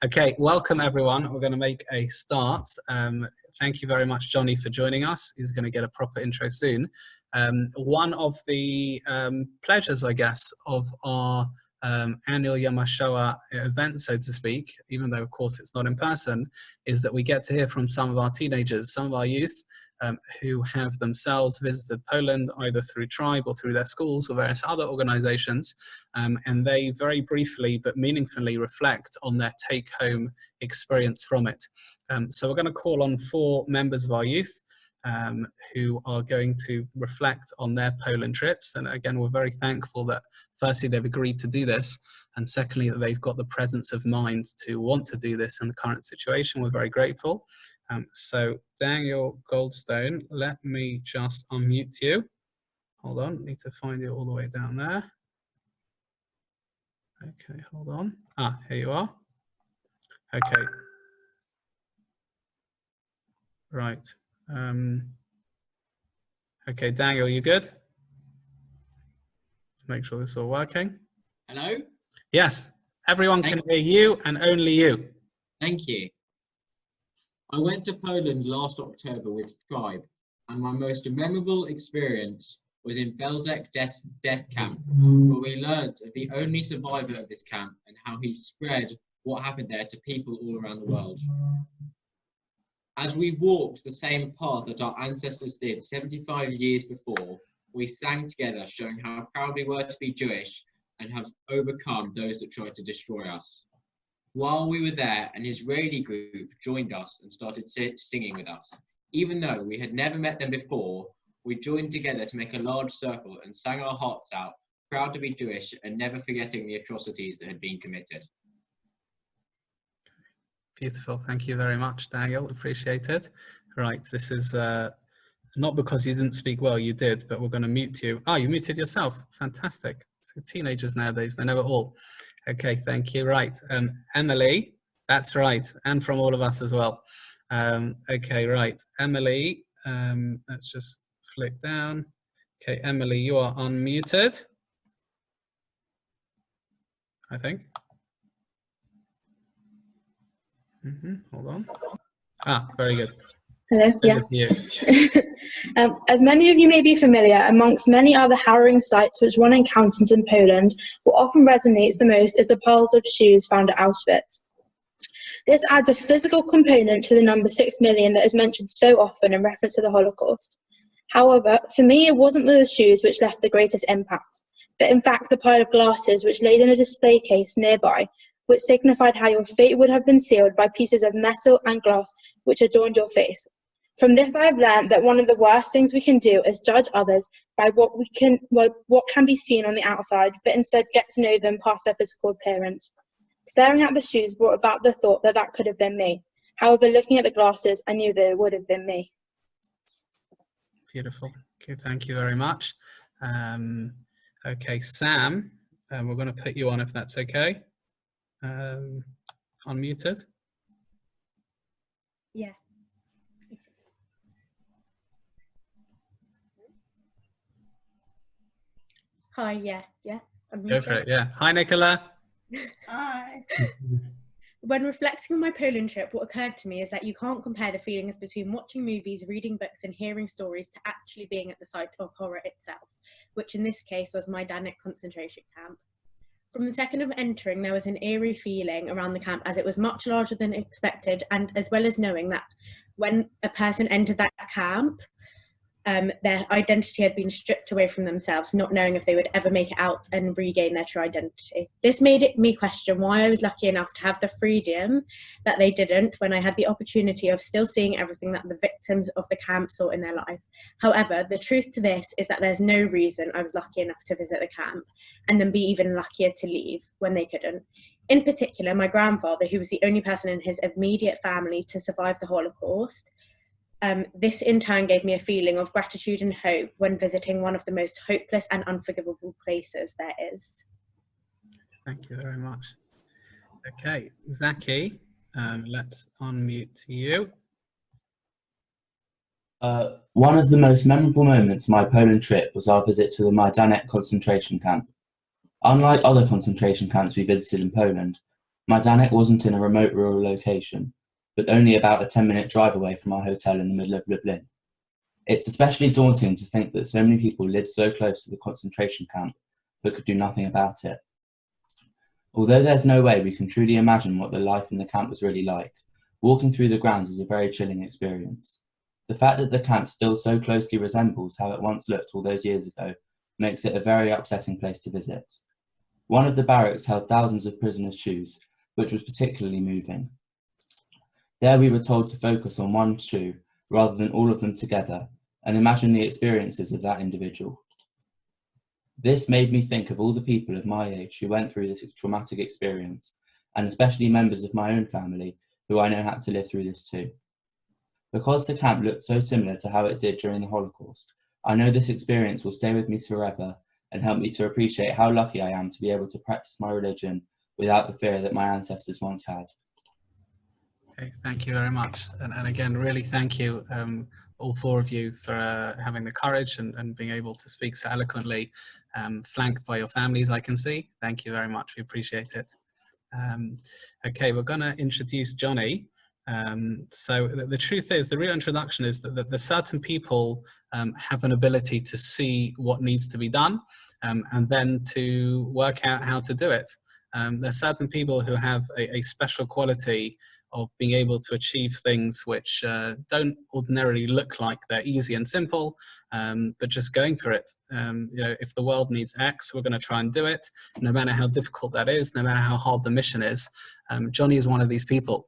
Okay, welcome everyone. We're going to make a start. Thank you very much, Jonny, for joining us. He's going to get a proper intro soon. One of the pleasures, I guess, of our annual Hashoah event, so to speak, even though of course it's not in person, is that we get to hear from some of our teenagers, some of our youth who have themselves visited Poland either through Tribe or through their schools or various other organizations, and they very briefly but meaningfully reflect on their take-home experience from it. So we're going to call on 4 members of our youth who are going to reflect on their Poland trips. And again, we're very thankful that firstly they've agreed to do this, and secondly that they've got the presence of mind to want to do this in the current situation. We're very grateful. So Daniel Goldstone, let me just unmute you. Hold on, need to find you all the way down there. Okay, hold on. Ah, here you are. Okay. Right. Okay, Daniel, you good? Let's make sure this is all working. Hello? Yes, everyone can hear you and only you. Thank you. I went to Poland last October with Tribe, and my most memorable experience was in Belzec death camp, where we learned of the only survivor of this camp and how he spread what happened there to people all around the world. As we walked the same path that our ancestors did 75 years before, we sang together, showing how proud we were to be Jewish and have overcome those that tried to destroy us. While we were there, an Israeli group joined us and started singing with us. Even though we had never met them before, we joined together to make a large circle and sang our hearts out, proud to be Jewish and never forgetting the atrocities that had been committed. Beautiful. Thank you very much, Daniel. Appreciate it. Right. This is not because you didn't speak well, you did, but we're going to mute you. Oh, you muted yourself. Fantastic. So teenagers nowadays, they know it all. Okay. Thank you. Right. Emily, that's right. And from all of us as well. Okay. Right. Emily, let's just flick down. Okay. Emily, you are unmuted, I think. Hold on. Ah, very good. Hello, yeah. As many of you may be familiar, amongst many other harrowing sights which one encounters in Poland, what often resonates the most is the piles of shoes found at Auschwitz. This adds a physical component to the number 6 million that is mentioned so often in reference to the Holocaust. However, for me, it wasn't those shoes which left the greatest impact, but in fact the pile of glasses which laid in a display case nearby, which signified how your fate would have been sealed by pieces of metal and glass which adorned your face. From this, I have learned that one of the worst things we can do is judge others by what can be seen on the outside, but instead get to know them past their physical appearance. Staring at the shoes brought about the thought that that could have been me. However, looking at the glasses, I knew that it would have been me. Beautiful. Okay, thank you very much. Okay, Sam, we're going to put you on if that's okay. Unmuted. Yeah. Hi, yeah. Go for it, yeah. Hi, Nicola. Hi. When reflecting on my Poland trip, what occurred to me is that you can't compare the feelings between watching movies, reading books and hearing stories to actually being at the site of horror itself, which in this case was Majdanek concentration camp. From the second of entering, there was an eerie feeling around the camp as it was much larger than expected, and as well as knowing that when a person entered that camp, their identity had been stripped away from themselves, not knowing if they would ever make it out and regain their true identity. This made me question why I was lucky enough to have the freedom that they didn't, when I had the opportunity of still seeing everything that the victims of the camp saw in their life. However, the truth to this is that there's no reason I was lucky enough to visit the camp and then be even luckier to leave when they couldn't. In particular, my grandfather, who was the only person in his immediate family to survive the Holocaust, this in turn gave me a feeling of gratitude and hope when visiting one of the most hopeless and unforgivable places there is. Thank you very much. Okay, Zaki, let's unmute you. One of the most memorable moments of my Poland trip was our visit to the Majdanek concentration camp. Unlike other concentration camps we visited in Poland, Majdanek wasn't in a remote rural location, but only about a 10-minute drive away from our hotel in the middle of Lublin. It's especially daunting to think that so many people lived so close to the concentration camp, but could do nothing about it. Although there's no way we can truly imagine what the life in the camp was really like, walking through the grounds is a very chilling experience. The fact that the camp still so closely resembles how it once looked all those years ago makes it a very upsetting place to visit. One of the barracks held thousands of prisoners' shoes, which was particularly moving. There we were told to focus on one shoe rather than all of them together, and imagine the experiences of that individual. This made me think of all the people of my age who went through this traumatic experience, and especially members of my own family who I know had to live through this too. Because the camp looked so similar to how it did during the Holocaust, I know this experience will stay with me forever and help me to appreciate how lucky I am to be able to practice my religion without the fear that my ancestors once had. Okay, thank you very much. And again, really thank you, all four of you, for having the courage and being able to speak so eloquently, flanked by your families, I can see. Thank you very much. We appreciate it. Okay, we're going to introduce Jonny. So the truth is, the real introduction is that the certain people have an ability to see what needs to be done and then to work out how to do it. There's certain people who have a special quality of being able to achieve things which don't ordinarily look like they're easy and simple, but just going for it. You know, if the world needs X, we're going to try and do it, no matter how difficult that is, no matter how hard the mission is. Jonny is one of these people.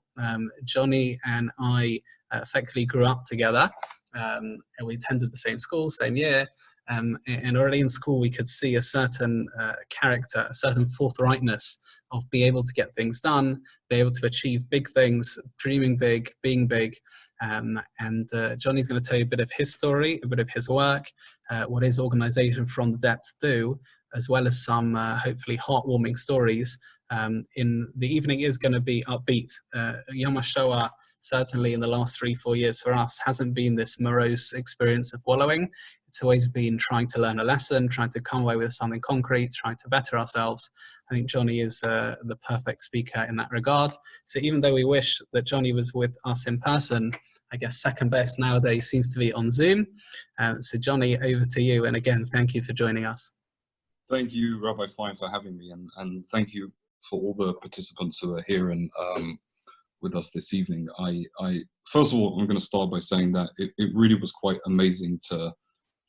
Jonny and I effectively grew up together, and we attended the same school, same year. And already in school, we could see a certain character, a certain forthrightness of being able to get things done, be able to achieve big things, dreaming big, being big. Jonny's going to tell you a bit of his story, a bit of his work, what his organization From the Depths do, as well as some hopefully heartwarming stories. In the evening is going to be upbeat. Yom Hashoah, certainly in the last 3-4 years for us, hasn't been this morose experience of wallowing. It's always been trying to learn a lesson, trying to come away with something concrete, trying to better ourselves. I think Jonny is the perfect speaker in that regard. So even though we wish that Jonny was with us in person, I guess second best nowadays seems to be on Zoom. So Jonny, over to you. And again, thank you for joining us. Thank you, Rabbi Fine, for having me. And thank you for all the participants who are here and with us this evening. First of all, I'm going to start by saying that it really was quite amazing to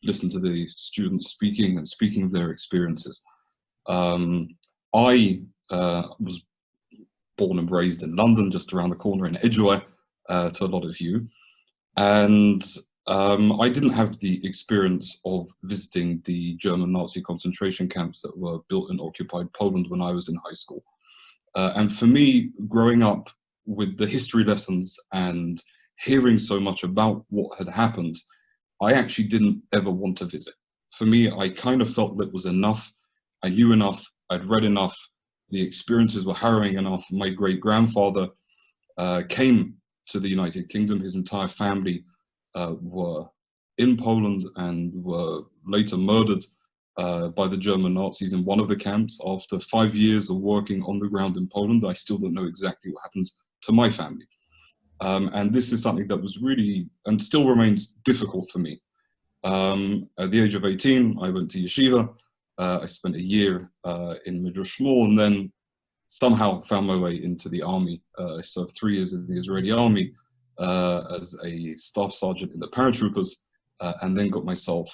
listen to the students speaking of their experiences. I was born and raised in London, just around the corner in Edgware, to a lot of you. And I didn't have the experience of visiting the German Nazi concentration camps that were built in occupied Poland when I was in high school. And for me, growing up with the history lessons and hearing so much about what had happened, I actually didn't ever want to visit. For me, I kind of felt that was enough. I knew enough, I'd read enough, the experiences were harrowing enough. My great-grandfather came to the United Kingdom. His entire family were in Poland and were later murdered by the German Nazis in one of the camps. After 5 years of working on the ground in Poland, I still don't know exactly what happened to my family. And this is something that was really, and still remains, difficult for me. At the age of 18, I went to yeshiva. I spent a year in Midrash Shmuel, and then somehow found my way into the army. I served 3 years in the Israeli army as a staff sergeant in the paratroopers, and then got myself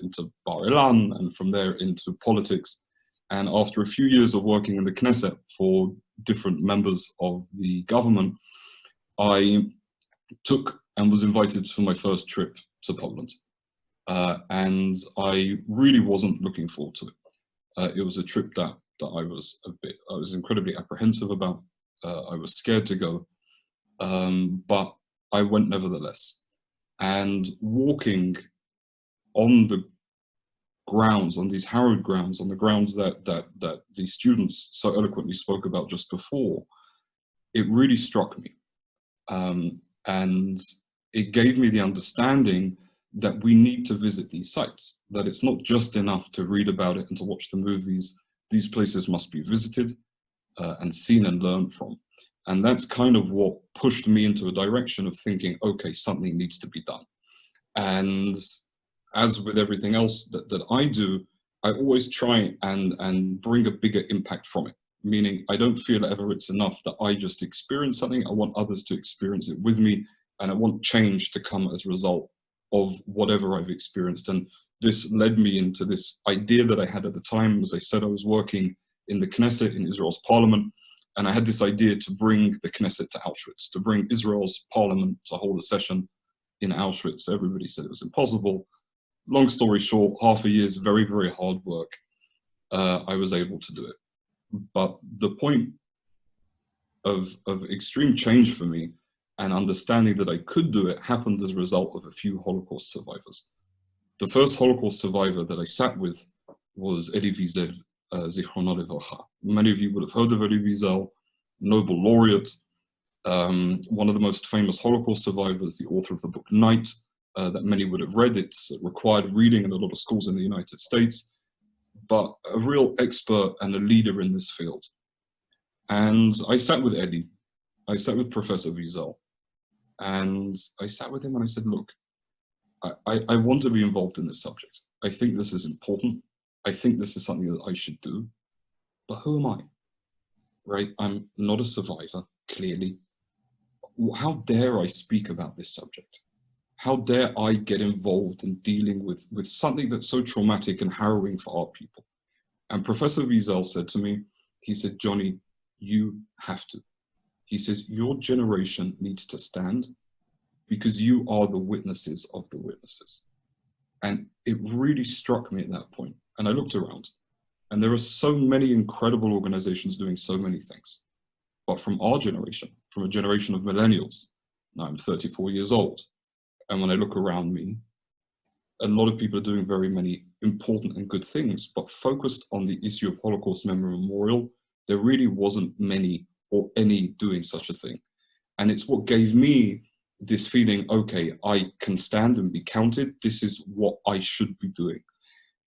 into Bar Ilan, and from there into politics. And after a few years of working in the Knesset for different members of the government, I took and was invited for my first trip to Poland. And I really wasn't looking forward to it. It was a trip that I was incredibly apprehensive about. I was scared to go, but I went nevertheless. And walking on the grounds, on these hallowed grounds, on the grounds that the students so eloquently spoke about just before, it really struck me. And it gave me the understanding that we need to visit these sites, that it's not just enough to read about it and to watch the movies. These places must be visited. and seen and learned from. And that's kind of what pushed me into a direction of thinking, okay, something needs to be done. And as with everything else that I do, I always try and bring a bigger impact from it. Meaning I don't feel ever it's enough that I just experience something. I want others to experience it with me, and I want change to come as a result of whatever I've experienced. And this led me into this idea that I had at the time. As I said, I was working in the Knesset, in Israel's parliament, and I had this idea to bring the Knesset to Auschwitz, to bring Israel's parliament to hold a session in Auschwitz. Everybody said it was impossible. Long story short, half a year's very, very hard work, I was able to do it. But the point of extreme change for me and understanding that I could do it happened as a result of a few Holocaust survivors. The first Holocaust survivor that I sat with was Elie Wiesel, Zichrono Livracha. Many of you would have heard of Elie Wiesel, Nobel laureate, one of the most famous Holocaust survivors, the author of the book Night, that many would have read. It's required reading in a lot of schools in the United States, but a real expert and a leader in this field. And I sat with Elie, I sat with Professor Wiesel, and I sat with him and I said, look, I want to be involved in this subject. I think this is important. I think this is something that I should do, but who am I? Right? I'm not a survivor, clearly. How dare I speak about this subject? How dare I get involved in dealing with something that's so traumatic and harrowing for our people? And Professor Wiesel said to me, he said, Jonny, you have to. He says, your generation needs to stand because you are the witnesses of the witnesses. And it really struck me at that point. And I looked around, and there are so many incredible organizations doing so many things. But from our generation, from a generation of millennials, now I'm 34 years old, and when I look around me, a lot of people are doing very many important and good things, but focused on the issue of Holocaust Memory Memorial, there really wasn't many or any doing such a thing. And it's what gave me this feeling, okay, I can stand and be counted. This is what I should be doing.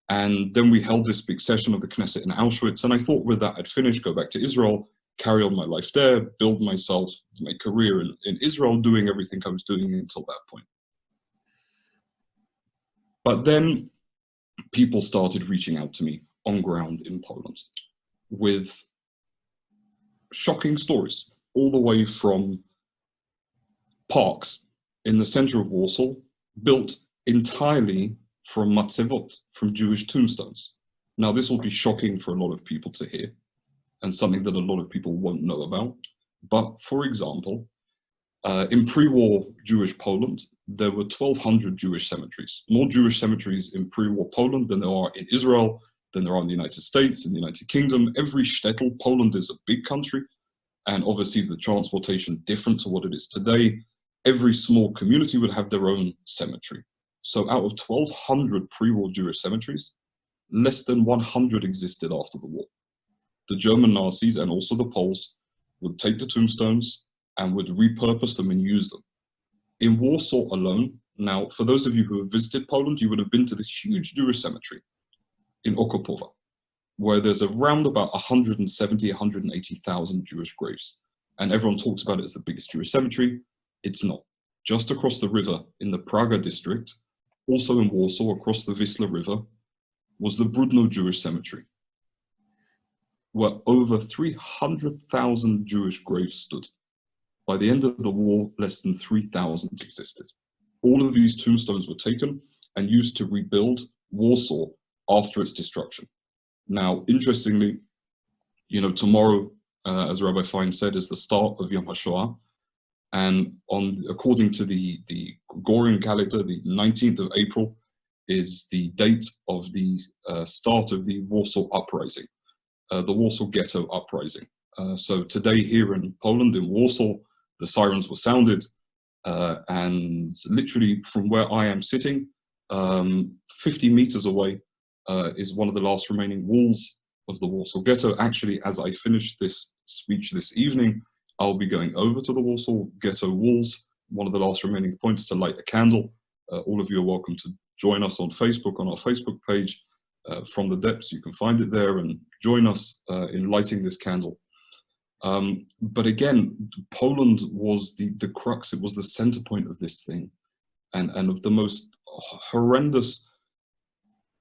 And then we held this big session of the Knesset in Auschwitz. And I thought with that, I'd finish, go back to Israel, carry on my life there, build myself, my career in Israel, doing everything I was doing until that point. But then people started reaching out to me on ground in Poland with shocking stories, all the way from parks in the center of Warsaw, built entirely from matzevot, from Jewish tombstones. Now, this will be shocking for a lot of people to hear, and something that a lot of people won't know about. But for example, in pre-war Jewish Poland, there were 1,200 Jewish cemeteries. More Jewish cemeteries in pre-war Poland than there are in Israel, than there are in the United States, in the United Kingdom. Every shtetl, Poland is a big country, and obviously the transportation different to what it is today. Every small community would have their own cemetery. So out of 1,200 pre-war Jewish cemeteries, less than 100 existed after the war. The German Nazis and also the Poles would take the tombstones and would repurpose them and use them. In Warsaw alone, now for those of you who have visited Poland, you would have been to this huge Jewish cemetery in Okopowa, where there's around about 170, 180,000 Jewish graves. And everyone talks about it as the biggest Jewish cemetery. It's not. Just across the river in the Praga district, also in Warsaw, across the Wisla River, was the Brudno Jewish cemetery, where over 300,000 Jewish graves stood. By the end of the war, less than 3,000 existed. All of these tombstones were taken and used to rebuild Warsaw after its destruction. Now, interestingly, tomorrow, as Rabbi Fein said, is the start of Yom Hashoah. And according to the Gregorian calendar, the 19th of April is the date of the start of the Warsaw Uprising, the Warsaw Ghetto Uprising. So today here in Poland, in Warsaw, the sirens were sounded, and literally from where I am sitting, 50 meters away is one of the last remaining walls of the Warsaw Ghetto. Actually, as I finish this speech this evening, I'll be going over to the Warsaw Ghetto walls, one of the last remaining points, to light a candle. All of you are welcome to join us on Facebook, on our Facebook page. From the depths, you can find it there, and join us in lighting this candle. But again, Poland was the crux, it was the center point of this thing, and of the most horrendous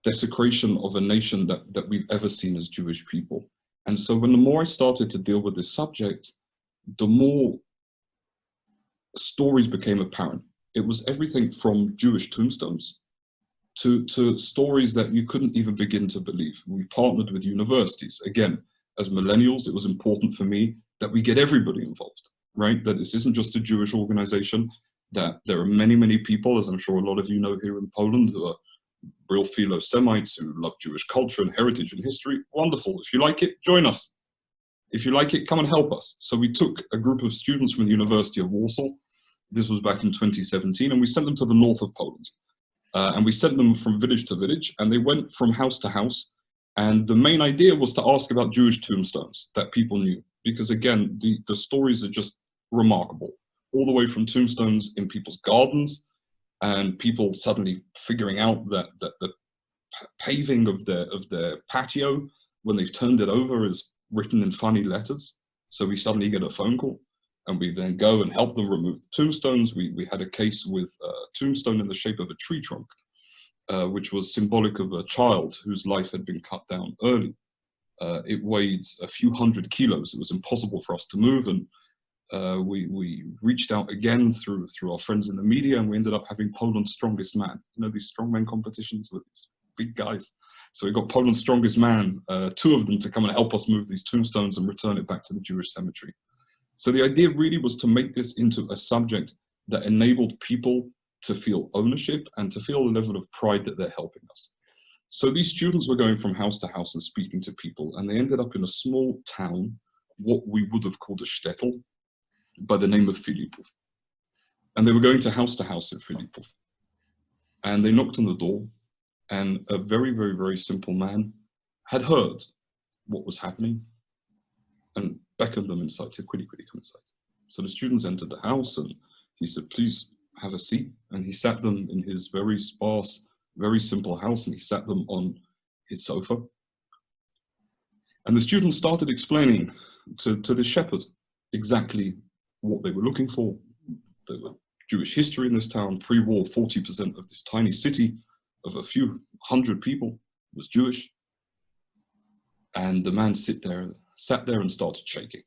desecration of a nation that we've ever seen as Jewish people. And so when the more I started to deal with this subject, the more stories became apparent. It was everything from Jewish tombstones to stories that you couldn't even begin to believe. We partnered with universities. Again, as millennials, it was important for me that we get everybody involved, right? That this isn't just a Jewish organization, that there are many, many people, as I'm sure a lot of you know here in Poland, who are real philo-Semites who love Jewish culture and heritage and history. Wonderful. If you like it, join us. If you like it, come and help us. So we took a group of students from the University of Warsaw. This was back in 2017, and we sent them to the north of Poland. And we sent them from village to village, and they went from house to house. And the main idea was to ask about Jewish tombstones that people knew. Because again, the stories are just remarkable. All the way from tombstones in people's gardens, and people suddenly figuring out that the paving of their patio, when they've turned it over, is written in funny letters. So we suddenly get a phone call, and we then go and help them remove the tombstones. We had a case with a tombstone in the shape of a tree trunk, which was symbolic of a child whose life had been cut down early. It weighed a few hundred kilos. It was impossible for us to move, and we reached out again through our friends in the media, and we ended up having Poland's strongest man. You know, these strongman competitions with these big guys. So we got Poland's strongest man, two of them, to come and help us move these tombstones and return it back to the Jewish cemetery. So the idea really was to make this into a subject that enabled people to feel ownership and to feel a level of pride that they're helping us. So these students were going from house to house and speaking to people, and they ended up in a small town, what we would have called a shtetl, by the name of Filipów. And they were going to house in Filipów. And they knocked on the door, and a very, very, very simple man had heard what was happening and beckoned them inside, said, quickly, come inside. So the students entered the house, and he said, please have a seat. And he sat them in his very sparse, very simple house, and he sat them on his sofa. And the students started explaining to the shepherd exactly what they were looking for. There were Jewish history in this town. Pre-war, 40% of this tiny city of a few hundred people was Jewish. And the man sat there and started shaking.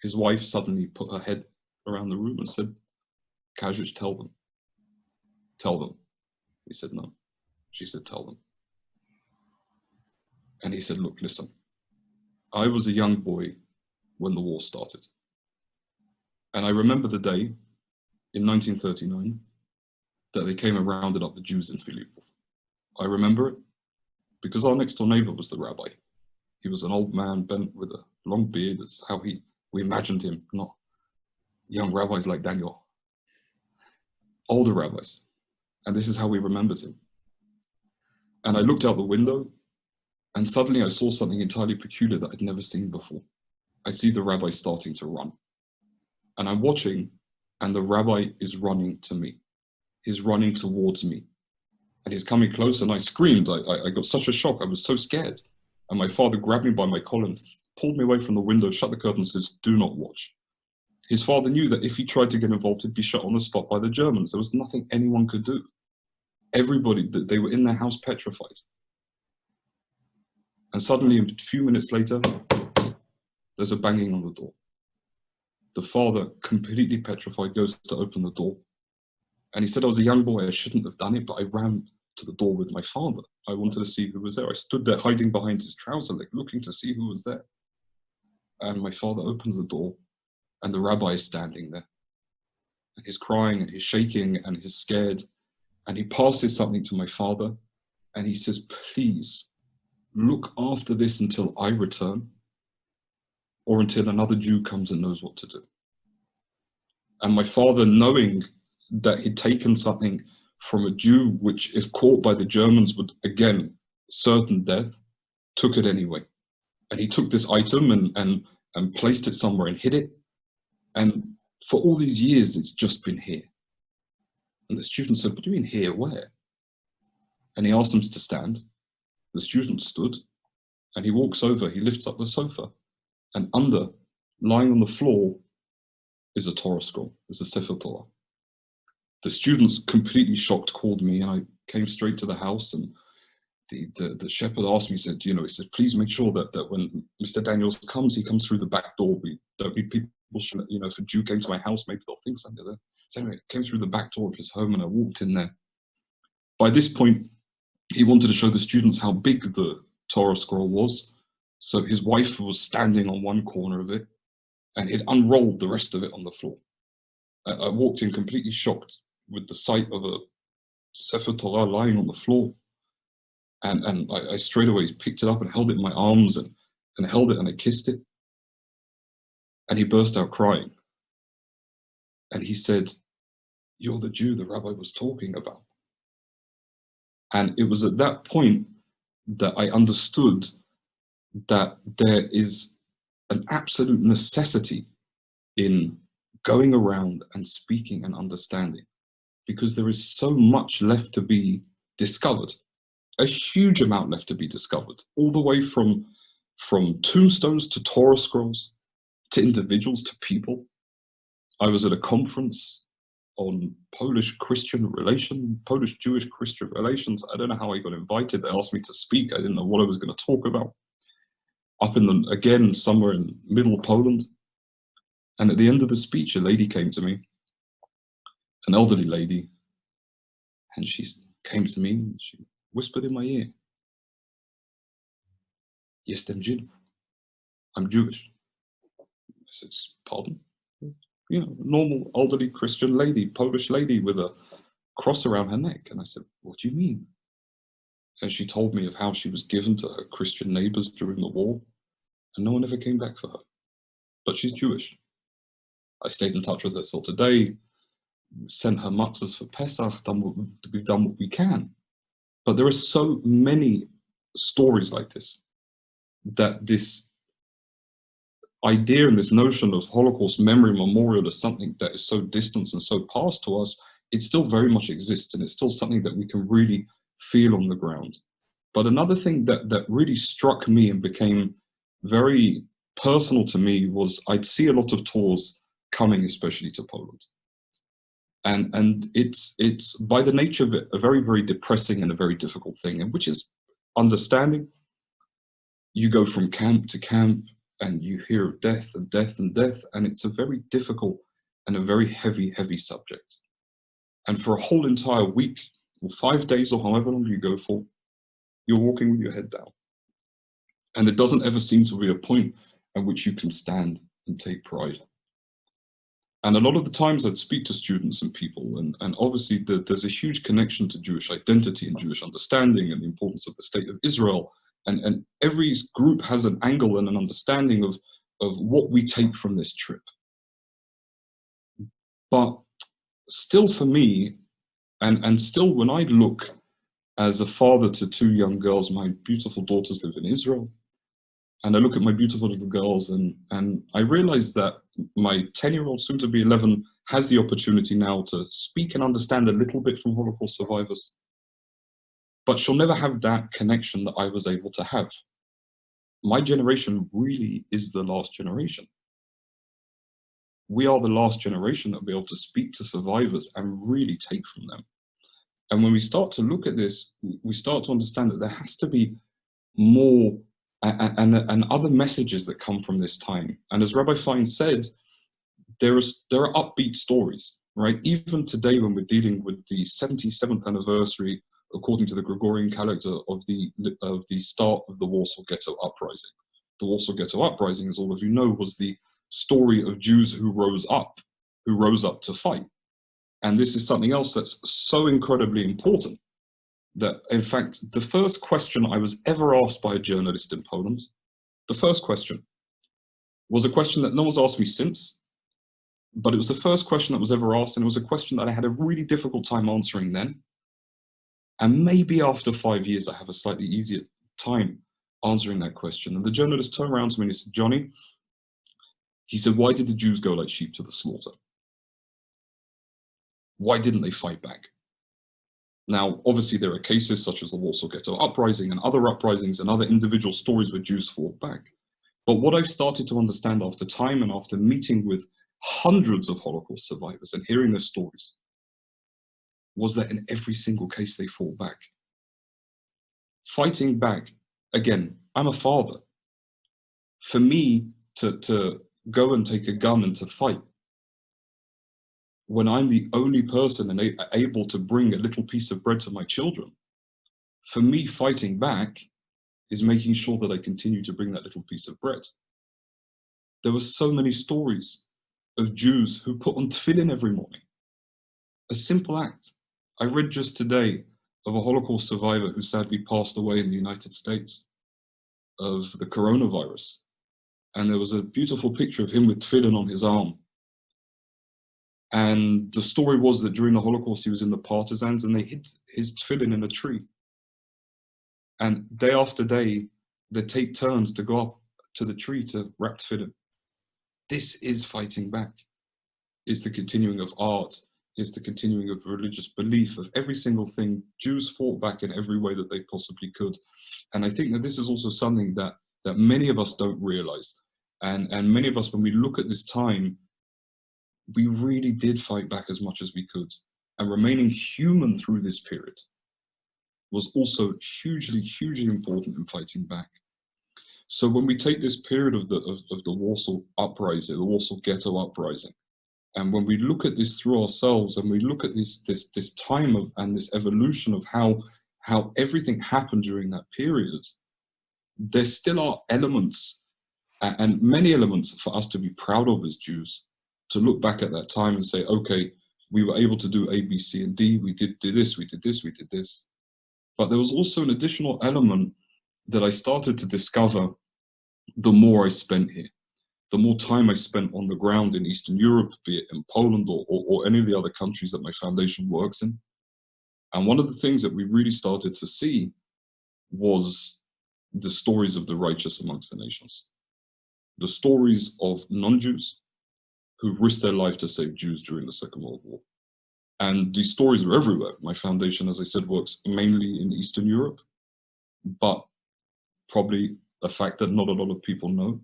His wife suddenly put her head around the room and said, Kajush, tell them. Tell them. He said, no. She said, tell them. And he said, look, listen. I was a young boy when the war started. And I remember the day in 1939 that they came and rounded up the Jews in Filipów. I remember it because our next door neighbor was the rabbi. He was an old man bent with a long beard. That's how we imagined him, not young rabbis like Daniel. Older rabbis. And this is how we remembered him. And I looked out the window, and suddenly I saw something entirely peculiar that I'd never seen before. I see the rabbi starting to run. And I'm watching, and the rabbi is running to me. He's running towards me. And he's coming close, and I screamed. I got such a shock. I was so scared. And my father grabbed me by my collar and pulled me away from the window, shut the curtain, and says, do not watch. His father knew that if he tried to get involved, he'd be shot on the spot by the Germans. There was nothing anyone could do. Everybody, they were in their house petrified. And suddenly, a few minutes later, there's a banging on the door. The father, completely petrified, goes to open the door. And he said, I was a young boy, I shouldn't have done it, but I ran to the door with my father. I wanted to see who was there. I stood there hiding behind his trouser leg, looking to see who was there. And my father opens the door, and the rabbi is standing there. And he's crying, and he's shaking, and he's scared. And he passes something to my father, and he says, please, look after this until I return, or until another Jew comes and knows what to do. And my father, knowing that he'd taken something from a Jew, which if caught by the Germans would, again, certain death, took it anyway. And he took this item and placed it somewhere and hid it. And for all these years, it's just been here. And the student said, what do you mean here, where? And he asked them to stand. The student stood, and he walks over, he lifts up the sofa, and under lying on the floor is a Torah scroll, is a Sefer Torah. The students, completely shocked, called me, and I came straight to the house, and the shepherd asked me, he said, please make sure that when Mr. Daniels comes, he comes through the back door. We don't need people, if a Jew came to my house, maybe they'll think something like that. So anyway, I came through the back door of his home, and I walked in there. By this point, he wanted to show the students how big the Torah scroll was. So his wife was standing on one corner of it, and he'd unrolled the rest of it on the floor. I walked in completely shocked with the sight of a Sefer Torah lying on the floor. And I straight away picked it up and held it in my arms and held it, and I kissed it. And he burst out crying. And he said, "You're the Jew the rabbi was talking about." And it was at that point that I understood that there is an absolute necessity in going around and speaking and understanding, because there is so much left to be discovered, a huge amount left to be discovered, all the way from tombstones to Torah scrolls, to individuals, to people. I was at a conference on Polish-Jewish Christian relations. I don't know how I got invited. They asked me to speak. I didn't know what I was going to talk about. Up again, somewhere in middle Poland. And at the end of the speech, a lady came to me, an elderly lady, and she came to me and she whispered in my ear, "Jestem Żyd. I'm Jewish." I said, "Pardon?" Normal elderly Christian lady, Polish lady with a cross around her neck. And I said, "What do you mean?" And she told me of how she was given to her Christian neighbors during the war, and no one ever came back for her. But she's Jewish. I stayed in touch with her till today, sent her matzahs for Pesach, we've done what we can. But there are so many stories like this, that this idea and this notion of Holocaust memory memorial is something that is so distant and so past to us, it still very much exists, and it's still something that we can really feel on the ground. But another thing that really struck me and became very personal to me was I'd see a lot of tours coming, especially to Poland. And it's by the nature of it a very, very depressing and a very difficult thing, and which is understanding. You go from camp to camp and you hear of death and death and death, and it's a very difficult and a very heavy, heavy subject. And for a whole entire week, or 5 days, or however long you go for, you're walking with your head down. And there doesn't ever seem to be a point at which you can stand and take pride. And a lot of the times I'd speak to students and people, and obviously there's a huge connection to Jewish identity and Jewish understanding and the importance of the state of Israel. And every group has an angle and an understanding of what we take from this trip. But still for me, and still when I look as a father to 2 young girls, my beautiful daughters live in Israel, and I look at my beautiful little girls, and I realize that my 10-year-old, soon to be 11, has the opportunity now to speak and understand a little bit from Holocaust survivors. But she'll never have that connection that I was able to have. My generation really is the last generation. We are the last generation that will be able to speak to survivors and really take from them. And when we start to look at this, we start to understand that there has to be more and other messages that come from this time. And as Rabbi Fein said, there are upbeat stories, right? Even today, when we're dealing with the 77th anniversary, according to the Gregorian calendar, of the start of the Warsaw Ghetto Uprising. The Warsaw Ghetto Uprising, as all of you know, was the story of Jews who rose up to fight. And this is something else that's so incredibly important, that in fact, the first question I was ever asked by a journalist in Poland, the first question, was a question that no one's asked me since, but it was the first question that was ever asked, and it was a question that I had a really difficult time answering then. And maybe after 5 years, I have a slightly easier time answering that question. And the journalist turned around to me and he said, "Jonny," he said, "why did the Jews go like sheep to the slaughter? Why didn't they fight back?" Now, obviously, there are cases such as the Warsaw Ghetto Uprising and other uprisings and other individual stories where Jews fought back. But what I've started to understand after time and after meeting with hundreds of Holocaust survivors and hearing their stories was that in every single case they fought back. Fighting back, again, I'm a father. For me to go and take a gun and to fight, when I'm the only person and able to bring a little piece of bread to my children, for me, fighting back is making sure that I continue to bring that little piece of bread. There were so many stories of Jews who put on tefillin every morning. A simple act. I read just today of a Holocaust survivor who sadly passed away in the United States of the coronavirus. And there was a beautiful picture of him with tefillin on his arm. And the story was that during the Holocaust, he was in the partisans and they hid his tefillin in a tree. And day after day, they take turns to go up to the tree to wrap tefillin. This is fighting back. It's the continuing of art. It's the continuing of religious belief, of every single thing. Jews fought back in every way that they possibly could. And I think that this is also something that many of us don't realize. And many of us, when we look at this time, we really did fight back as much as we could. And remaining human through this period was also hugely, hugely important in fighting back. So when we take this period of the Warsaw uprising, the Warsaw Ghetto uprising, and when we look at this through ourselves, and we look at this time of and this evolution of how everything happened during that period, there still are elements and many elements for us to be proud of as Jews, to look back at that time and say, okay, we were able to do A, B, C, and D. We did this, we did this, we did this. But there was also an additional element that I started to discover the more I spent here. The more time I spent on the ground in Eastern Europe, be it in Poland or any of the other countries that my foundation works in. And one of the things that we really started to see was the stories of the righteous amongst the nations. The stories of non-Jews who risked their life to save Jews during the Second World War. And these stories are everywhere. My foundation, as I said, works mainly in Eastern Europe, but probably a fact that not a lot of people know.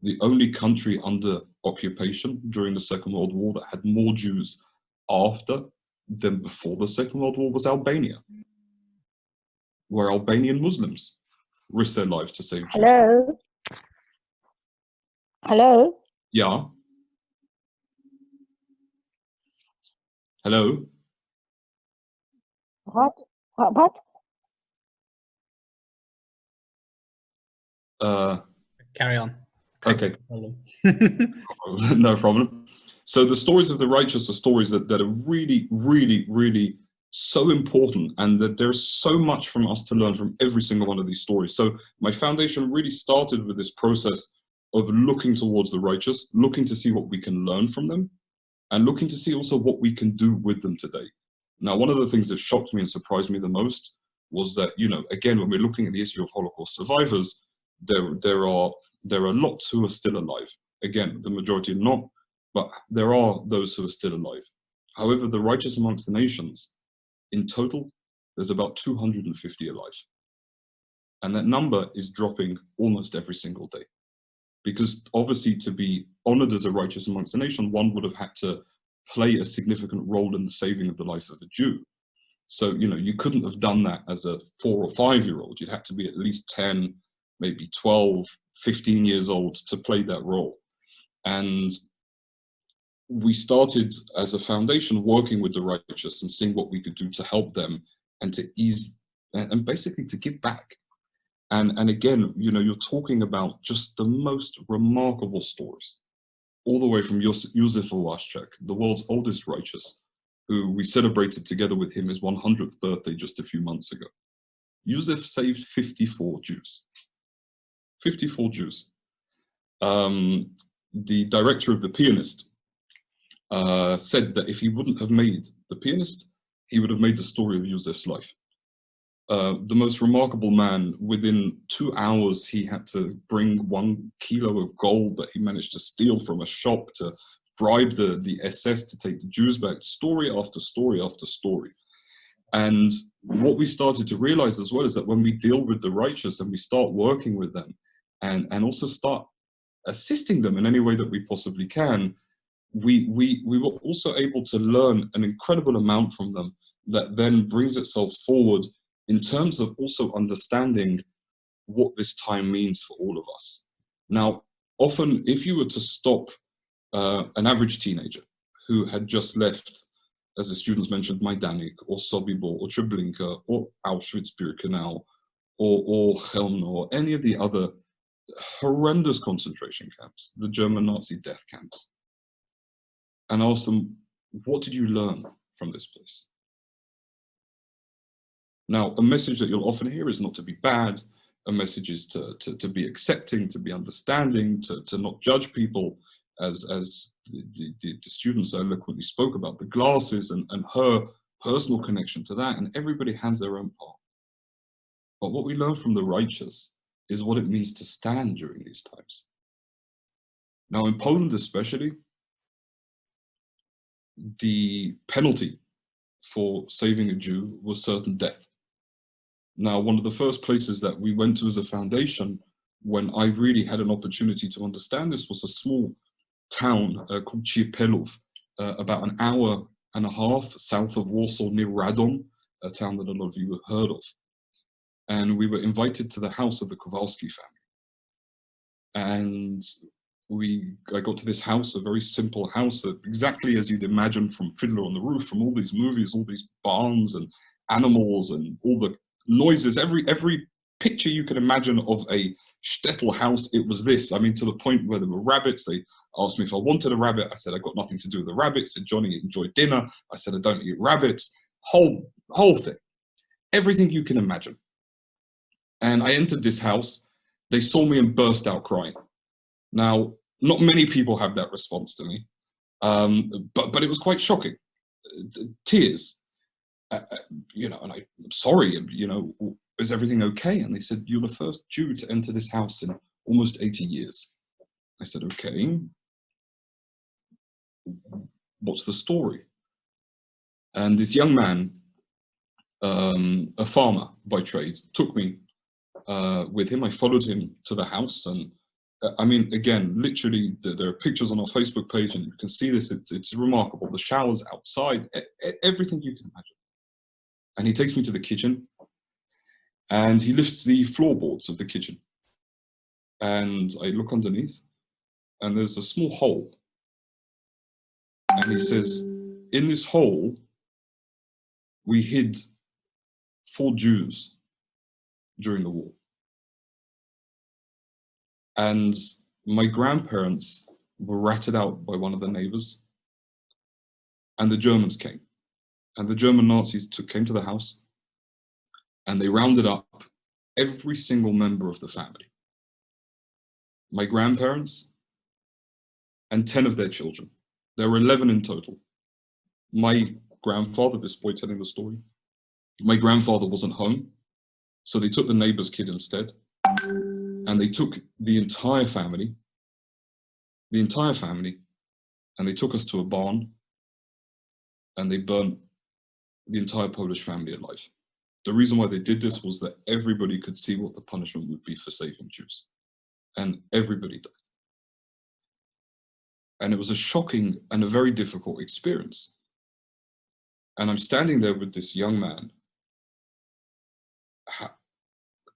The only country under occupation during the Second World War that had more Jews after than before the Second World War was Albania, where Albanian Muslims risked their lives to save Jews. Hello? Hello? Yeah. Hello? What? What? Carry on. Okay. No problem. So the stories of the righteous are stories that are really, really, really so important, and that there's so much from us to learn from every single one of these stories. So my foundation really started with this process of looking towards the righteous, looking to see what we can learn from them, and looking to see also what we can do with them today. Now, one of the things that shocked me and surprised me the most was that, you know, again, when we're looking at the issue of Holocaust survivors, there are lots who are still alive. Again, the majority are not, but there are those who are still alive. However, the righteous amongst the nations, in total, there's about 250 alive. And that number is dropping almost every single day. Because obviously, to be honored as a righteous amongst the nation, one would have had to play a significant role in the saving of the life of a Jew. So, you know, you couldn't have done that as a 4 or 5-year-old. You'd have to be at least 10, maybe 12, 15 years old to play that role. And we started as a foundation working with the righteous and seeing what we could do to help them and to ease and basically to give back. And again, you know, you're talking about just the most remarkable stories, all the way from Józef Owaszczak, the world's oldest righteous, who we celebrated together with him his 100th birthday just a few months ago. Józef saved 54 Jews. 54 Jews. The director of The Pianist said that if he wouldn't have made The Pianist, he would have made the story of Józef's life. The most remarkable man, within 2 hours, he had to bring 1 kilo of gold that he managed to steal from a shop to bribe the SS to take the Jews back, story after story after story. And what we started to realize as well is that when we deal with the righteous and we start working with them and also start assisting them in any way that we possibly can, we were also able to learn an incredible amount from them that then brings itself forward in terms of also understanding what this time means for all of us. Now, often if you were to stop an average teenager who had just left, as the students mentioned, Majdanek or Sobibor or Treblinka or Auschwitz-Birkenau or Chelmno or any of the other horrendous concentration camps, the German Nazi death camps, and ask them, what did you learn from this place? Now, a message that you'll often hear is not to be bad. A message is to be accepting, to be understanding, to not judge people, as the students eloquently spoke about the glasses and her personal connection to that, and everybody has their own part. But what we learn from the righteous is what it means to stand during these times. Now, in Poland especially, the penalty for saving a Jew was certain death. Now, one of the first places that we went to as a foundation when I really had an opportunity to understand this was a small town called Ciepelów, about an hour and a half south of Warsaw, near Radom, a town that a lot of you have heard of. And we were invited to the house of the Kowalski family. And I got to this house, a very simple house, exactly as you'd imagine from Fiddler on the Roof, from all these movies, all these barns and animals and all the noises, every picture you can imagine of a shtetl house, it was this. I mean, to the point where there were rabbits. They asked me if I wanted a rabbit. I said, I got nothing to do with the rabbits. Said, Johnny, enjoy dinner. I said, I don't eat rabbits. Whole thing. Everything you can imagine. And I entered this house. They saw me and burst out crying. Now, not many people have that response to me, but it was quite shocking. Tears. You know, and I'm sorry, you know, is everything okay? And they said, you're the first Jew to enter this house in almost 80 years. I said, okay, what's the story? And this young man, a farmer by trade, took me with him. I followed him to the house, and I mean, again, literally, there are pictures on our Facebook page, and you can see this. It's remarkable. The showers outside, everything you can imagine. And he takes me to the kitchen, and he lifts the floorboards of the kitchen. And I look underneath, and there's a small hole. And he says, in this hole, we hid 4 Jews during the war. And my grandparents were ratted out by one of the neighbors, and the Germans came. And the German Nazis came to the house, and they rounded up every single member of the family. My grandparents and 10 of their children. There were 11 in total. My grandfather, this boy telling the story, my grandfather wasn't home, so they took the neighbor's kid instead. And they took the entire family, and they took us to a barn, and they burnt the entire Polish family alive. The reason why they did this was that everybody could see what the punishment would be for saving Jews. And everybody died. And it was a shocking and a very difficult experience. And I'm standing there with this young man.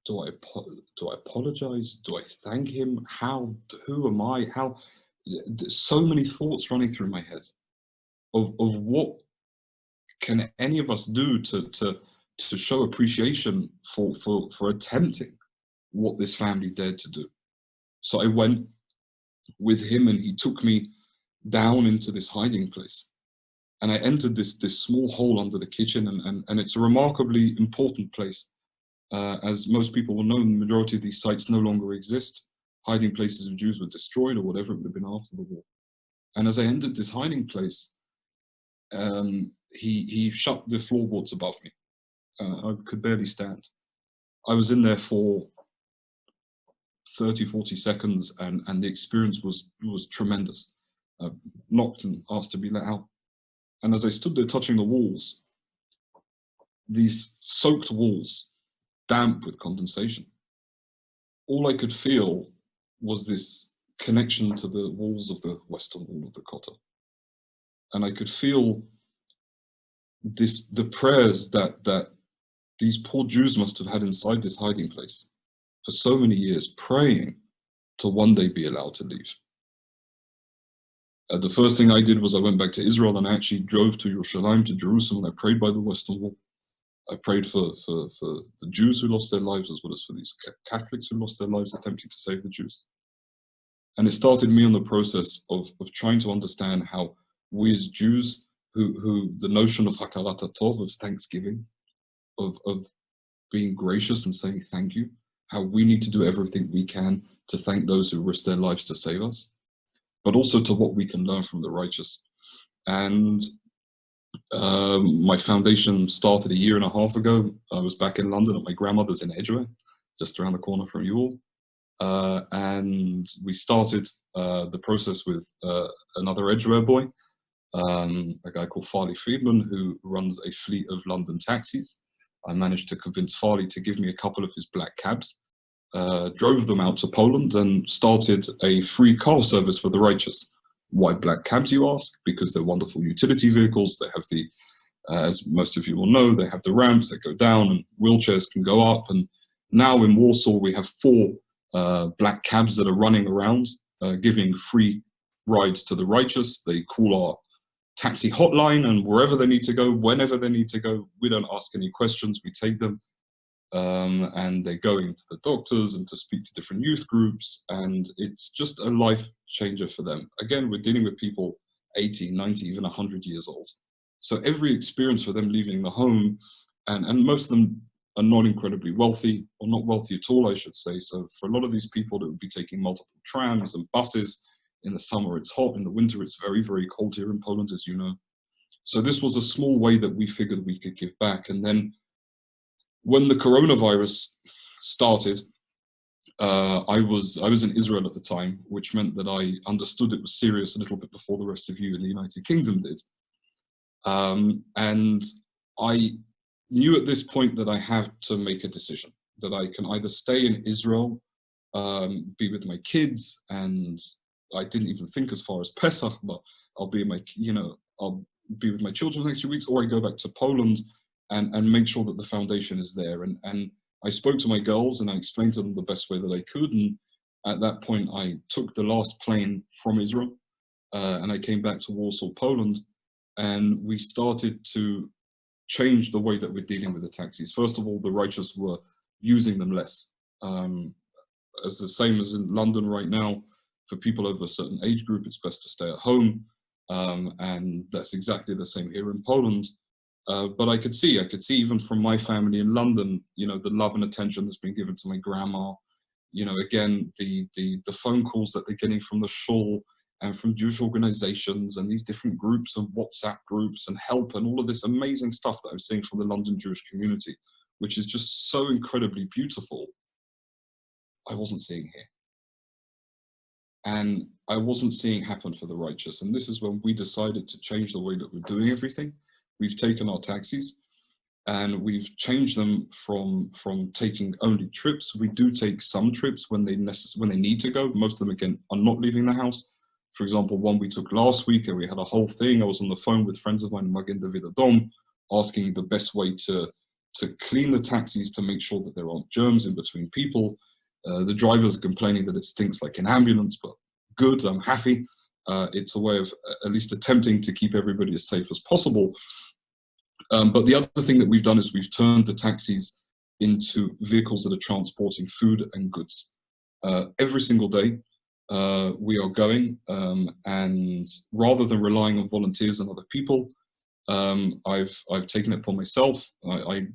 Do I apologize? Do I thank him? Who am I? So many thoughts running through my head of what can any of us do to show appreciation for attempting what this family dared to do. So I went with him, and he took me down into this hiding place. And I entered this small hole under the kitchen, and it's a remarkably important place. As most people will know, the majority of these sites no longer exist. Hiding places of Jews were destroyed, or whatever it would have been after the war. And as I entered this hiding place, he shut the floorboards above me. I could barely stand. I was in there for 30, 40 seconds, and the experience was tremendous. Knocked and asked to be let out. And as I stood there touching the walls, these soaked walls, damp with condensation, all I could feel was this connection to the walls of the western wall of the Kotel. And I could feel the prayers that these poor Jews must have had inside this hiding place for so many years, praying to one day be allowed to leave. The first thing I did was I went back to Israel, and I actually drove to Yerushalayim, to Jerusalem, and I prayed by the Western Wall. I prayed for the Jews who lost their lives, as well as for these Catholics who lost their lives attempting to save the Jews. And it started me on the process of trying to understand how we as Jews, who the notion of hakarat hatov, of thanksgiving, of being gracious and saying thank you, how we need to do everything we can to thank those who risk their lives to save us, but also to what we can learn from the righteous. And my foundation started 1.5 years ago. I was back in London at my grandmother's in Edgware, just around the corner from you all. And we started the process with another Edgware boy, a guy called Farley Friedman, who runs a fleet of London taxis. I managed to convince Farley to give me a couple of his black cabs, drove them out to Poland, and started a free car service for the righteous. Why black cabs, you ask? Because they're wonderful utility vehicles. They have the, as most of you will know, they have the ramps that go down, and wheelchairs can go up. And now in Warsaw, we have 4 black cabs that are running around, giving free rides to the righteous. They call our taxi hotline, and wherever they need to go, whenever they need to go, we don't ask any questions, we take them. And they're going to the doctors and to speak to different youth groups, and it's just a life changer for them. Again, we're dealing with people 80, 90, even 100 years old. So every experience for them leaving the home, and most of them are not incredibly wealthy, or not wealthy at all, I should say. So for a lot of these people, that would be taking multiple trams and buses. In the summer, it's hot. In the winter, it's very, very cold here in Poland, as you know. So this was a small way that we figured we could give back. And then when the coronavirus started, I was in Israel at the time, which meant that I understood it was serious a little bit before the rest of you in the United Kingdom did. And I knew at this point that I had to make a decision, that I can either stay in Israel, be with my kids, and I didn't even think as far as Pesach, but I'll be I'll be with my children the next few weeks, or I go back to Poland and make sure that the foundation is there. And I spoke to my girls, and I explained to them the best way that I could. And at that point, I took the last plane from Israel, and I came back to Warsaw, Poland, and we started to change the way that we're dealing with the taxis. First of all, the righteous were using them less. As the same as in London right now, for people over a certain age group, it's best to stay at home. And that's exactly the same here in Poland. But I could see even from my family in London, the love and attention that's been given to my grandma. Again, the phone calls that they're getting from the shul and from Jewish organizations and these different groups and WhatsApp groups and help and all of this amazing stuff that I'm seeing from the London Jewish community, which is just so incredibly beautiful, I wasn't seeing here. And I wasn't seeing happen for the righteous. And this is when we decided to change the way that we're doing everything. We've taken our taxis and we've changed them from taking only trips. We do take some trips when they need to go. Most of them, again, are not leaving the house. For example, one we took last week, and we had a whole thing. I was on the phone with friends of mine in Magen David Adom, asking the best way to clean the taxis, to make sure that there aren't germs in between people. The drivers are complaining that it stinks like an ambulance, but good, I'm happy. It's a way of at least attempting to keep everybody as safe as possible. But the other thing that we've done is we've turned the taxis into vehicles that are transporting food and goods. Every single day we are going, and rather than relying on volunteers and other people, I've taken it upon myself. I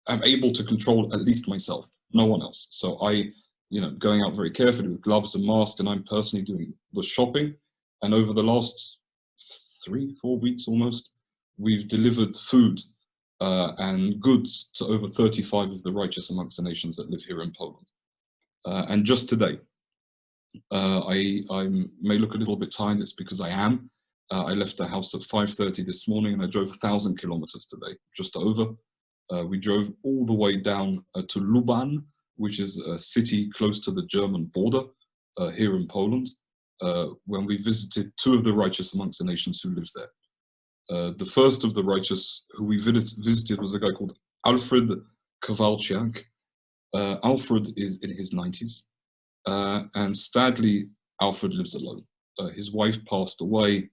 am able to control at least myself, no one else. So going out very carefully with gloves and masks, and I'm personally doing the shopping. And over the last 3-4 weeks almost, we've delivered food and goods to over 35 of the righteous amongst the nations that live here in Poland. And just today, I may look a little bit tired, it's because I am. I left the house at 5:30 this morning, and I drove 1,000 kilometers today, just over. We drove all the way down to Luban, which is a city close to the German border. here in Poland when we visited two of the righteous amongst the nations who lives there. The first of the righteous who we visited was a guy called Alfred Kowalczyk. Alfred is in his 90s, and sadly, Alfred lives alone. His wife passed away.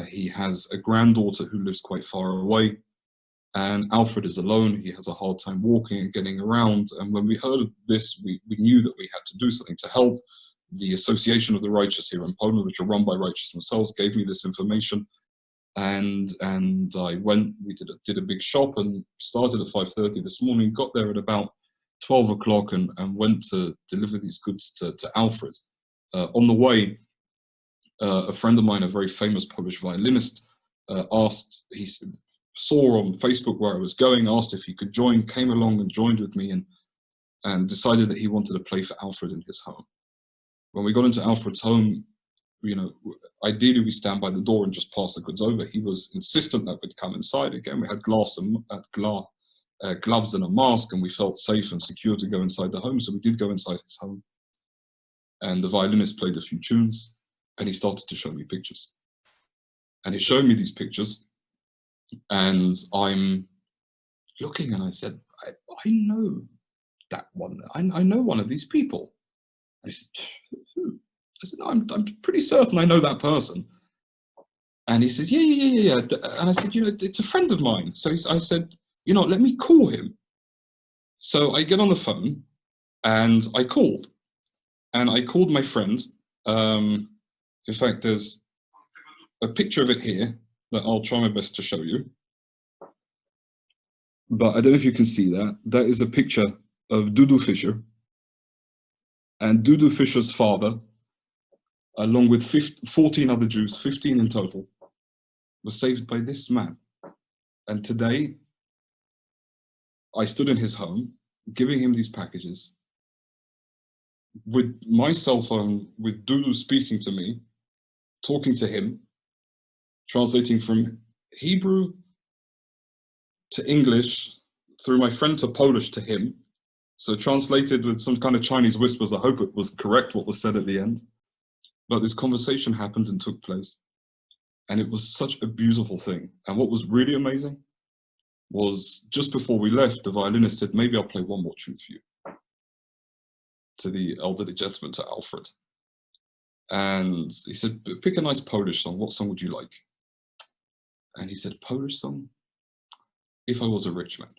He has a granddaughter who lives quite far away, and Alfred is alone. He has a hard time walking and getting around. And when we heard of this, we knew that we had to do something to help. The Association of the Righteous here in Poland, which are run by righteous themselves, gave me this information. And I went, we did a big shop and started at 5:30 this morning, got there at about 12 o'clock and went to deliver these goods to Alfred. On the way, a friend of mine, a very famous Polish violinist, he saw on Facebook where I was going, asked if he could join, came along and joined with me and decided that he wanted to play for Alfred in his home. When we got into Alfred's home, you know, ideally we stand by the door and just pass the goods over. He was insistent that we'd come inside. Again, we had gloves and a mask, and we felt safe and secure to go inside the home. So we did go inside his home. And the violinist played a few tunes, and he started to show me pictures. And he showed me these pictures, and I'm looking, and I said, I know that one. I know one of these people. And he said, who? I said, no, I'm pretty certain I know that person. And he says, yeah. And I said, you know, it's a friend of mine. So I said, you know, let me call him. So I get on the phone and I called. And I called my friend. In fact, there's a picture of it here that I'll try my best to show you. But I don't know if you can see that. That is a picture of Dudu Fischer. And Dudu Fischer's father, along with 14 other Jews, 15 in total, was saved by this man. And today, I stood in his home, giving him these packages, with my cell phone, with Dudu speaking to me, talking to him, translating from Hebrew to English, through my friend to Polish to him. So translated with some kind of Chinese whispers. I hope it was correct what was said at the end. But this conversation happened and took place. And it was such a beautiful thing. And what was really amazing was just before we left, the violinist said, maybe I'll play one more tune for you. To the elderly gentleman, to Alfred. And he said, pick a nice Polish song. What song would you like? And he said, Polish song? If I Was a Rich Man.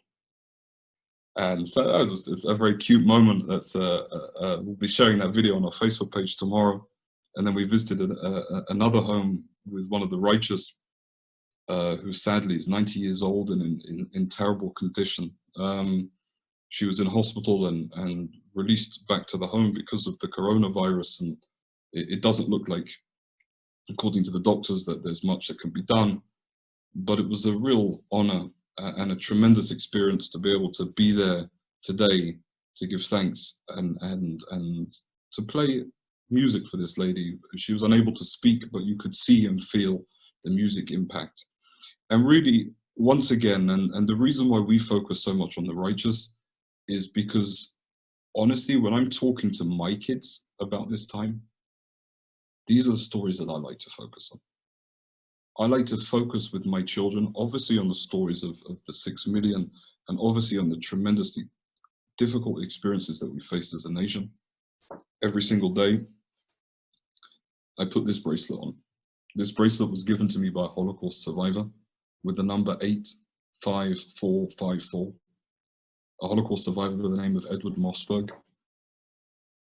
And so it's a very cute moment. That's we'll be sharing that video on our Facebook page tomorrow. And then we visited another home with one of the righteous, who sadly is 90 years old and in terrible condition. She was in hospital and released back to the home because of the coronavirus. And it doesn't look like, according to the doctors, that there's much that can be done. But it was a real honor and a tremendous experience to be able to be there today to give thanks and to play music for this lady. She was unable to speak, but you could see and feel the music impact. And really, once again, and the reason why we focus so much on the righteous is because, honestly, when I'm talking to my kids about this time, these are the stories that I like to focus on. I like to focus with my children, obviously on the stories of the 6 million, and obviously on the tremendously difficult experiences that we face as a nation. Every single day, I put this bracelet on. This bracelet was given to me by a Holocaust survivor with the number 85454, a Holocaust survivor by the name of Edward Mossberg.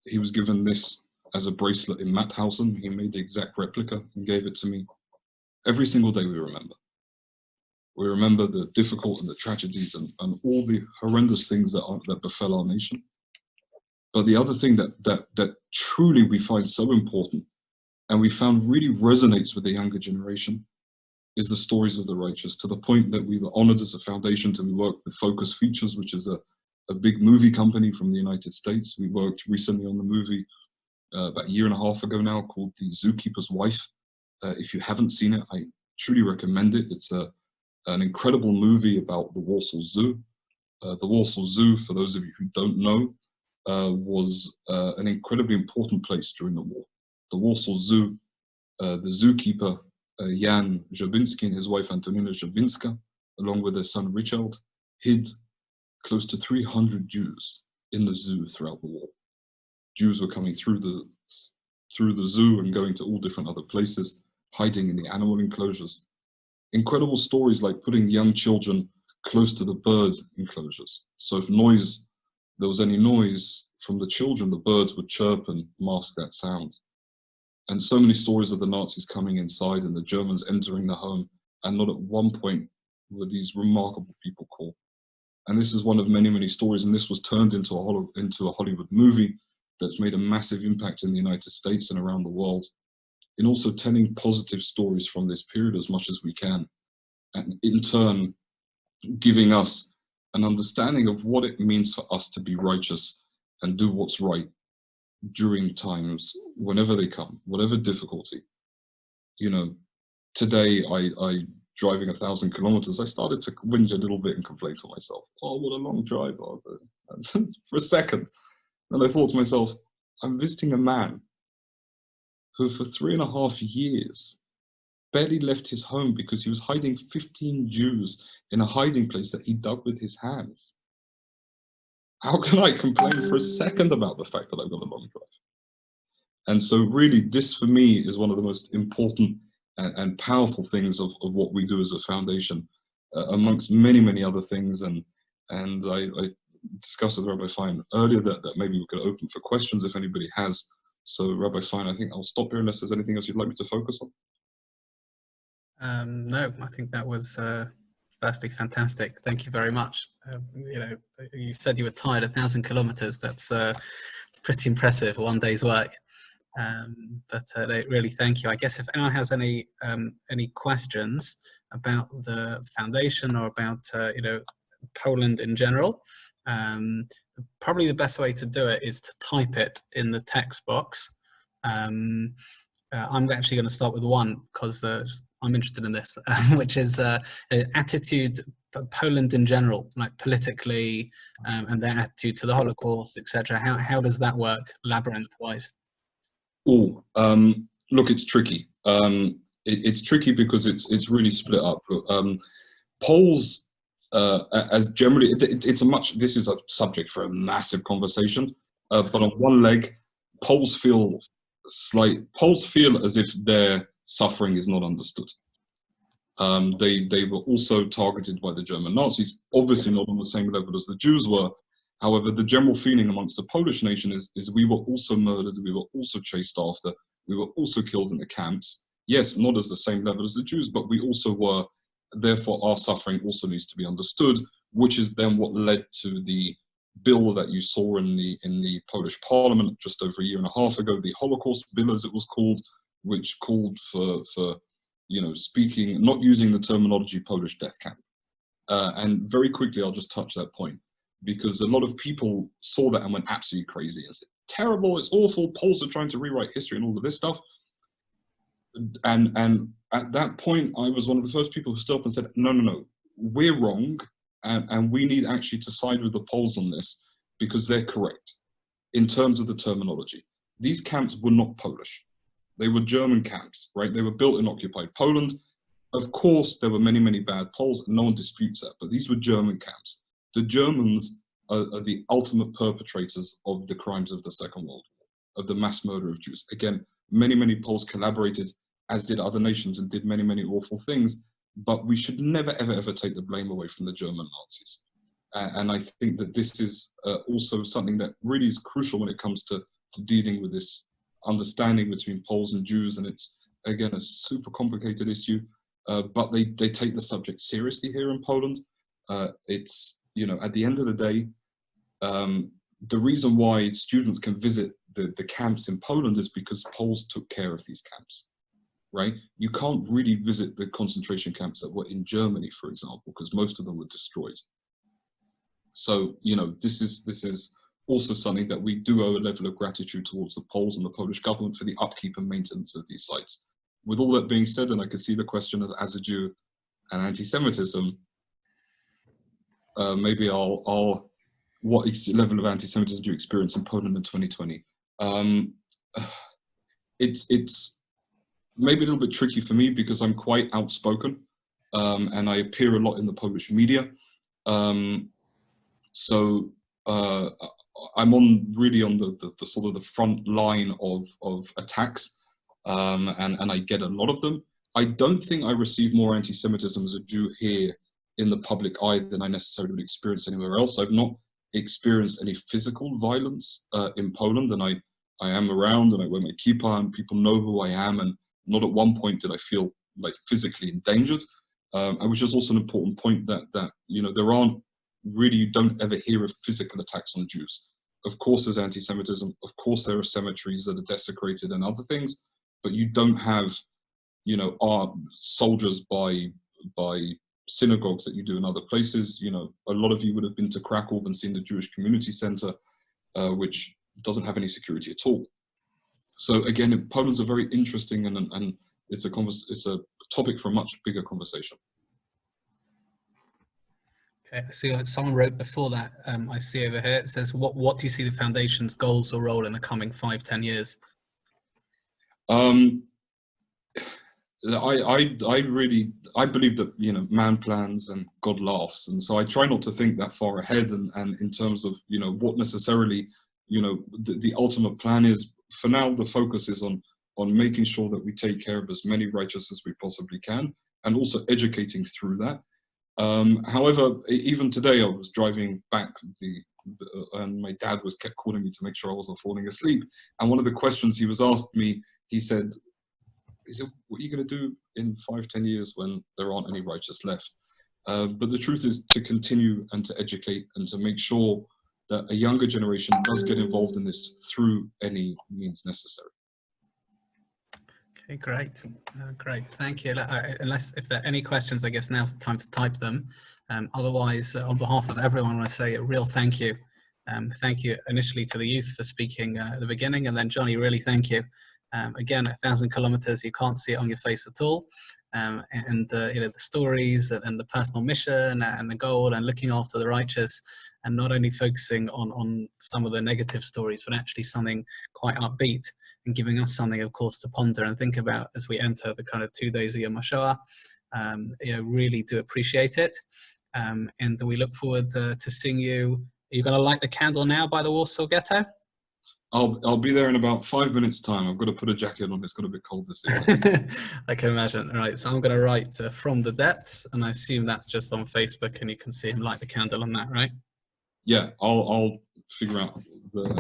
He was given this as a bracelet in Mauthausen. He made the exact replica and gave it to me. Every single day we remember. We remember the difficult and the tragedies and all the horrendous things that befell our nation. But the other thing that truly we find so important, and we found really resonates with the younger generation, is the stories of the righteous, to the point that we were honored as a foundation to work with Focus Features, which is a big movie company from the United States. We worked recently on the movie about a year and a half ago now, called The Zookeeper's Wife. If you haven't seen it, I truly recommend it. It's an incredible movie about the Warsaw Zoo. The Warsaw Zoo, for those of you who don't know, was an incredibly important place during the war. The Warsaw Zoo, the zookeeper Jan Żabinski and his wife Antonina Żabinska, along with their son Richard, hid close to 300 Jews in the zoo throughout the war. Jews were coming through the zoo and going to all different other places, hiding in the animal enclosures. Incredible stories like putting young children close to the bird enclosures. So if there was any noise from the children, the birds would chirp and mask that sound. And so many stories of the Nazis coming inside and the Germans entering the home, and not at one point were these remarkable people caught. And this is one of many, many stories, and this was turned into a Hollywood movie that's made a massive impact in the United States and around the world, in also telling positive stories from this period as much as we can, and in turn giving us an understanding of what it means for us to be righteous and do what's right during times, whenever they come, whatever difficulty. You know, today I driving 1,000 kilometers, I started to whinge a little bit and complain to myself, oh, what a long drive, Arthur. For a second. And I thought to myself, I'm visiting a man who for 3.5 years barely left his home because he was hiding 15 Jews in a hiding place that he dug with his hands. How can I complain for a second about the fact that I've got a long drive? And so really, this for me is one of the most important and powerful things of what we do as a foundation, amongst many, many other things. And I discussed with Rabbi Fine earlier that maybe we could open for questions if anybody has. So Rabbi Fine, I think I'll stop here unless there's anything else you'd like me to focus on. No, I think that was firstly fantastic. Thank you very much. You know, you said you were tired 1,000 kilometers. That's pretty impressive, one day's work. But really, thank you. I guess if anyone has any questions about the foundation or about you know, Poland in general, probably the best way to do it is to type it in the text box. I'm actually going to start with one because I'm interested in this, which is attitude Poland in general, like politically, and their attitude to the Holocaust, etc. How does that work, labyrinth-wise? Oh, look, it's tricky. It's tricky because it's really split up. Poles, as generally, this is a subject for a massive conversation. But on one leg, Poles feel as if their suffering is not understood. They were also targeted by the German Nazis, obviously not on the same level as the Jews were. However, the general feeling amongst the Polish nation is we were also murdered, we were also chased after, we were also killed in the camps. Yes, not as the same level as the Jews, but we also were. Therefore, our suffering also needs to be understood, which is then what led to the bill that you saw in the Polish parliament just over 1.5 years ago, the Holocaust bill, as it was called, which called for you know, not using the terminology Polish death camp. And very quickly, I'll just touch that point, because a lot of people saw that and went absolutely crazy and said, terrible, it's awful, Poles are trying to rewrite history and all of this stuff. And at that point, I was one of the first people who stood up and said, no, we're wrong, and we need actually to side with the Poles on this, because they're correct in terms of the terminology. These camps were not Polish. They were German camps, right? They were built in occupied Poland. Of course, there were many, many bad Poles, and no one disputes that, but these were German camps. The Germans are the ultimate perpetrators of the crimes of the Second World War, of the mass murder of Jews. Again, many, many Poles collaborated, as did other nations, and did many, many awful things, but we should never, ever, ever take the blame away from the German Nazis. And I think that this is also something that really is crucial when it comes to dealing with this understanding between Poles and Jews, and it's, again, a super complicated issue, but they take the subject seriously here in Poland. It's, you know, at the end of the day, the reason why students can visit the camps in Poland is because Poles took care of these camps, right? You can't really visit the concentration camps that were in Germany, for example, because most of them were destroyed. So, you know, this is also something that we do owe a level of gratitude towards the Poles and the Polish government for the upkeep and maintenance of these sites. With all that being said, and I could see the question as a Jew and anti-Semitism, maybe I'll what level of anti-Semitism do you experience in Poland in 2020? It's maybe a little bit tricky for me because I'm quite outspoken, and I appear a lot in the Polish media. So I'm really on the sort of the front line of attacks, and I get a lot of them. I don't think I receive more anti-Semitism as a Jew here in the public eye than I necessarily would experience anywhere else. I've not experienced any physical violence in Poland, and I am around and I wear my kippah and people know who I am, and not at one point did I feel like physically endangered, and which is also an important point that you know, there aren't really, you don't ever hear of physical attacks on Jews. Of course there's anti-Semitism, of course there are cemeteries that are desecrated and other things, but you don't have, you know, soldiers by synagogues that you do in other places. You know, a lot of you would have been to Krakow and seen the Jewish Community Center, which doesn't have any security at all. So again, Poland's a very interesting and it's a topic for a much bigger conversation. Okay, I see someone wrote before that, I see over here, it says, what do you see the Foundation's goals or role in the coming 5-10 years? I believe that, you know, man plans and God laughs, and so I try not to think that far ahead and in terms of, you know, what necessarily, you know, the ultimate plan is. For now, the focus is on making sure that we take care of as many righteous as we possibly can, and also educating through that. However, even today I was driving back and my dad kept calling me to make sure I wasn't falling asleep, and one of the questions he was asked me, he said, what are you going to do in 5-10 years when there aren't any righteous left? But the truth is to continue and to educate and to make sure that a younger generation does get involved in this through any means necessary. Okay, great. Great, thank you. Unless if there are any questions, I guess now's the time to type them. Otherwise, on behalf of everyone, I want to say a real thank you. Thank you initially to the youth for speaking at the beginning, and then Jonny, really thank you. Again, 1,000 kilometers, you can't see it on your face at all. You know, the stories and the personal mission and the goal and looking after the righteous, and not only focusing on some of the negative stories, but actually something quite upbeat and giving us something, of course, to ponder and think about as we enter the kind of 2 days of Yom Hashoah. You know, really do appreciate it. And we look forward to seeing you. Are you going to light the candle now by the Warsaw Ghetto? I'll be there in about 5 minutes time. I've got to put a jacket on. It's got a bit cold this evening. I can imagine. All right, so I'm going to write From the Depths, and I assume that's just on Facebook, and you can see him light the candle on that, right? Yeah, I'll figure out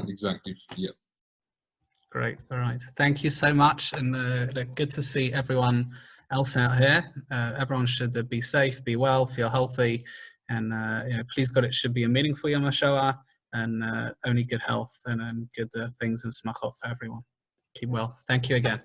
exactly. Yeah. Great. All right. Thank you so much, and good to see everyone else out here. Everyone should be safe, be well, feel healthy, and you know, please God, it should be a meaningful Yom HaShoah, and only good health and good things and smachot for everyone. Keep well. Thank you again.